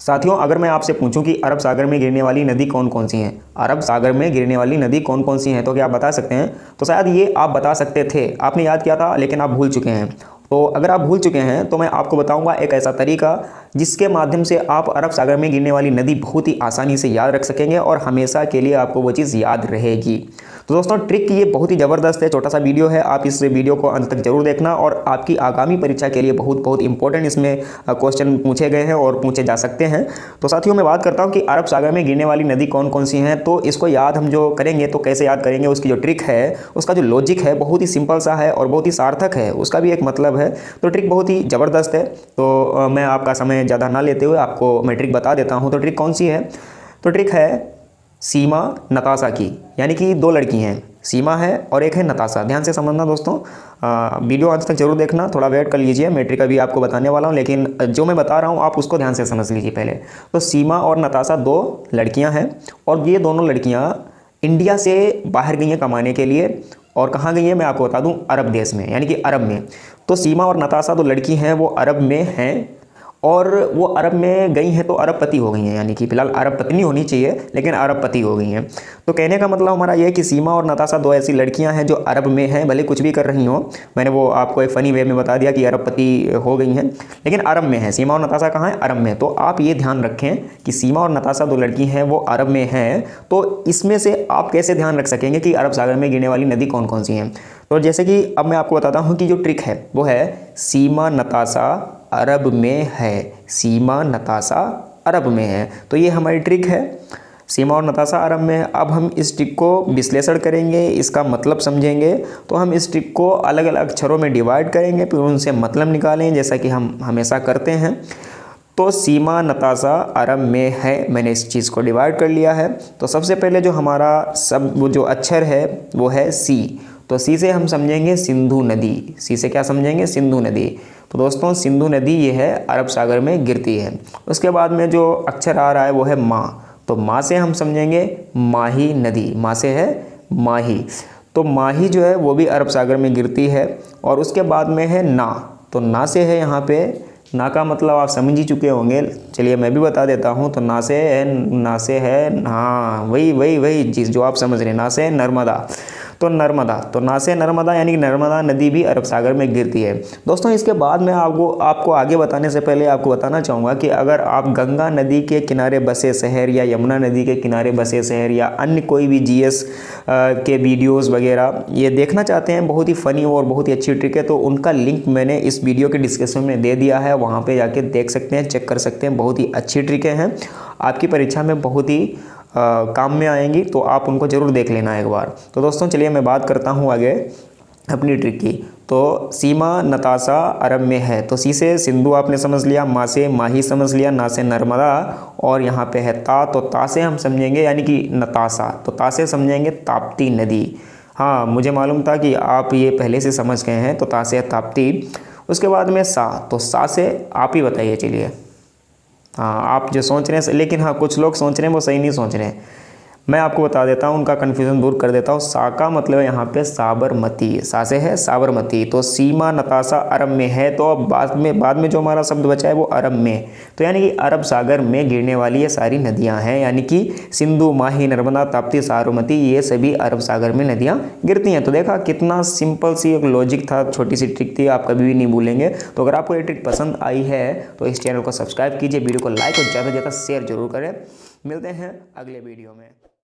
साथियों, अगर मैं आपसे पूछूं कि अरब सागर में गिरने वाली नदी कौन कौन सी हैं, अरब सागर में गिरने वाली नदी कौन कौन सी हैं, तो क्या आप बता सकते हैं? तो शायद ये आप बता सकते थे, आपने याद किया था, लेकिन आप भूल चुके हैं। तो अगर आप भूल चुके हैं तो मैं आपको बताऊंगा एक ऐसा तरीका जिसके माध्यम से आप अरब सागर में गिरने वाली नदी बहुत ही आसानी से याद रख सकेंगे और हमेशा के लिए आपको वो चीज़ याद रहेगी। तो दोस्तों, ट्रिक ये बहुत ही ज़बरदस्त है, छोटा सा वीडियो है, आप इस वीडियो को अंत तक जरूर देखना और आपकी आगामी परीक्षा के लिए बहुत बहुत इंपॉर्टेंट इसमें क्वेश्चन पूछे गए हैं और पूछे जा सकते हैं। तो साथियों, मैं बात करता हूँ कि अरब सागर में गिरने वाली नदी कौन कौन सी हैं। तो इसको याद हम जो करेंगे तो कैसे याद करेंगे, उसकी जो ट्रिक है, उसका जो लॉजिक है, बहुत ही सिंपल सा है और बहुत ही सार्थक है, उसका भी एक मतलब है। तो ट्रिक बहुत ही ज़बरदस्त है। तो मैं आपका समय ज़्यादा ना लेते हुए आपको मैं ट्रिक बता देता हूँ। तो ट्रिक कौन सी है? तो ट्रिक है सीमा नताशा की, यानी कि दो लड़की हैं, सीमा है और एक है नताशा। ध्यान से समझना दोस्तों, वीडियो अंत तक जरूर देखना, थोड़ा वेट कर लीजिए, मैं ट्रिक अभी आपको बताने वाला हूँ, लेकिन जो मैं बता रहा हूँ आप उसको ध्यान से समझ लीजिए पहले। तो सीमा और नताशा दो लड़कियाँ हैं और ये दोनों लड़कियाँ इंडिया से बाहर गई हैं कमाने के लिए। और कहाँ गई हैं मैं आपको बता दूँ, अरब देश में, यानी कि अरब में। तो सीमा और नताशा दो लड़की हैं, वो अरब में हैं और वो अरब में गई हैं तो अरबपति हो गई हैं, यानी कि फिलहाल अरब पत्नी होनी चाहिए लेकिन अरबपति हो गई हैं। तो कहने का मतलब हमारा ये है कि सीमा और नताशा दो ऐसी लड़कियां हैं जो अरब में हैं, भले कुछ भी कर रही हों। मैंने वो आपको एक फ़नी वे में बता दिया कि अरबपति हो गई हैं, लेकिन अरब में है। सीमा और नताशा कहाँ है? अरब में। तो आप ये ध्यान रखें कि सीमा और नताशा दो लड़की हैं, वो अरब में हैं। तो इसमें से आप कैसे ध्यान रख सकेंगे कि अरब सागर में गिरने वाली नदी कौन कौन सी हैं? तो जैसे कि अब मैं आपको बताता हूँ कि जो ट्रिक है वो है सीमा नताशा अरब में है, सीमा नताशा अरब में है। तो ये हमारी ट्रिक है, सीमा और नताशा अरब में है। अब हम इस ट्रिक को विश्लेषण करेंगे, इसका मतलब समझेंगे। तो हम इस ट्रिक को अलग अलग अक्षरों में डिवाइड करेंगे, फिर उनसे मतलब निकालेंगे, जैसा कि हम हमेशा करते हैं। तो सीमा नताशा अरब में है, मैंने इस चीज़ को डिवाइड कर लिया है। तो सबसे पहले जो हमारा वो जो अक्षर है वो है सी। तो सी से हम समझेंगे सिंधु नदी, सी से क्या समझेंगे? सिंधु नदी। तो दोस्तों, सिंधु नदी ये है अरब सागर में गिरती है। उसके बाद में जो अक्षर आ रहा है वो है माँ। तो माँ से हम समझेंगे माही नदी, माँ से है माही। तो माही जो है वो भी अरब सागर में गिरती है। और उसके बाद में है ना। तो ना से है, यहाँ पे ना का मतलब आप समझ ही चुके होंगे, चलिए मैं भी बता देता हूँ। तो ना से है, हाँ वही वही वही चीज़ जो आप समझ रहे हैं, ना से है नर्मदा। तो नर्मदा, तो ना से नर्मदा, यानी कि नर्मदा नदी भी अरब सागर में गिरती है। दोस्तों, इसके बाद में आपको आगे बताने से पहले आपको बताना चाहूँगा कि अगर आप गंगा नदी के किनारे बसे शहर या यमुना नदी के किनारे बसे शहर या अन्य कोई भी जीएस के वीडियोज़ वगैरह ये देखना चाहते हैं, बहुत ही फ़नी और बहुत ही अच्छी ट्रिक है, तो उनका लिंक मैंने इस वीडियो के डिस्क्रिप्शन में दे दिया है, वहाँ पर जाके देख सकते हैं, चेक कर सकते हैं। बहुत ही अच्छी ट्रिकें हैं, आपकी परीक्षा में बहुत ही काम में आएंगी, तो आप उनको ज़रूर देख लेना एक बार। तो दोस्तों, चलिए मैं बात करता हूँ आगे अपनी ट्रिक की। तो सीमा नताशा अरब में है, तो सी से सिंधु आपने समझ लिया, माँ से माही समझ लिया, ना से नर्मदा, और यहाँ पे है ता। तो ता से हम समझेंगे यानी कि नताशा, तो ता से समझेंगे ताप्ती नदी। हाँ, मुझे मालूम था कि आप ये पहले से समझ गए हैं। तो ता से है ताप्ती। उसके बाद में सा, तो सा से आप ही बताइए, चलिए। हाँ, आप जो सोच रहे हैं, लेकिन हाँ कुछ लोग सोच रहे हैं वो सही नहीं सोच रहे हैं, मैं आपको बता देता हूँ, उनका कन्फ्यूज़न दूर कर देता हूँ। सा का मतलब है यहाँ पे साबरमती, सा से है साबरमती। तो सीमा नताशा अरब में है, तो अब बाद में जो हमारा शब्द बचा है वो अरब में। तो यानी कि अरब सागर में गिरने वाली ये सारी नदियाँ हैं, यानी कि सिंधु, माही, नर्मदा, ताप्ती, साबरमती, ये सभी अरब सागर में नदियाँ गिरती हैं। तो देखा कितना सिंपल सी एक लॉजिक था, छोटी सी ट्रिक थी, आप कभी भी नहीं भूलेंगे। तो अगर आपको ये ट्रिक पसंद आई है तो इस चैनल को सब्सक्राइब कीजिए, वीडियो को लाइक और ज़्यादा से ज़्यादा शेयर जरूर करें। मिलते हैं अगले वीडियो में।